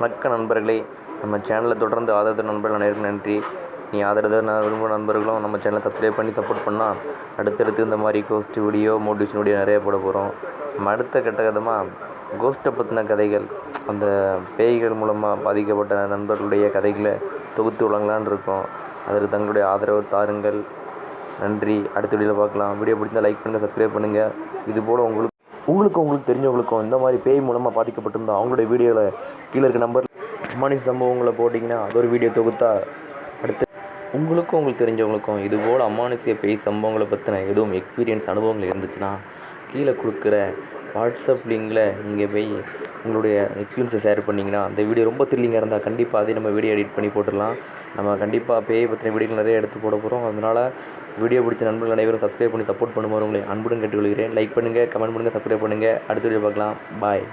வணக்க நண்பர்களே, நம்ம சேனலை தொடர்ந்து ஆதரவு நண்பர்கள் அனைவருக்கும் நன்றி. நீ ஆதரவு விரும்பும் நண்பர்களும் நம்ம சேனலை சப்ஸ்கிரைப் பண்ணி சப்போர்ட் பண்ணால் அடுத்தடுத்து இந்த மாதிரி கோஸ்ட் வீடியோ, மோட்டிவேஷன் வீடியோ நிறைய போட போகிறோம். நம்ம அடுத்த கட்டமாக கோஸ்ட்டை பற்றின கதைகள், அந்த பேய்கள் மூலமாக பாதிக்கப்பட்ட நண்பர்களுடைய கதைகளை தொகுத்து வழங்கலான்னு இருக்கோம். அதற்கு தங்களுடைய ஆதரவு தாருங்கள். நன்றி. அடுத்த வீடியோவில் பார்க்கலாம். வீடியோ பிடிச்சிருந்தால் லைக் பண்ணுங்கள், சப்ஸ்கிரைப் பண்ணுங்கள். இதுபோல் உங்களுக்கு தெரிஞ்சவங்களுக்கும் இந்த மாதிரி பேய் மூலமாக பாதிக்கப்பட்டிருந்தால் அவங்களுடைய வீடியோவில் கீழே இருக்க நம்பர் அமானுஷ சம்பவங்களை போட்டிங்கன்னா அது ஒரு வீடியோ தொகுத்தா அடுத்து உங்களுக்கு தெரிஞ்சவங்களுக்கும் இதுபோல் அமானுஷ பேய் சம்பவங்களை பற்றின எதுவும் எக்ஸ்பீரியன்ஸ் அனுபவங்கள் இருந்துச்சுன்னா கீழே கொடுக்குற வாட்ஸ்அப் லிங்கில் நீங்கள் போய் உங்களுடைய எக்ஸ்பீரியன்ஸை ஷேர் பண்ணிங்கன்னா அந்த வீடியோ ரொம்ப த்ரில்லிங்காக இருந்தால் கண்டிப்பாக அதே நம்ம வீடியோ எடிட் பண்ணி போட்டுடலாம். நம்ம கண்டிப்பாக பேயை பற்றின வீடியோகள் நிறைய எடுத்து போட போகிறோம். அதனால் வீடியோ பிடிச்ச நண்பர்கள் அனைவரும் சப்ஸ்கிரைப் பண்ணி சப்போர்ட் பண்ணும்போது உங்களை அன்புடன் கேட்டுக்கொள்கிறேன். லைக் பண்ணுங்கள், கமெண்ட் பண்ணுங்கள், சப்ஸ்கிரைப் பண்ணுங்கள். அடுத்த வீடியோ பார்க்கலாம். பாய்.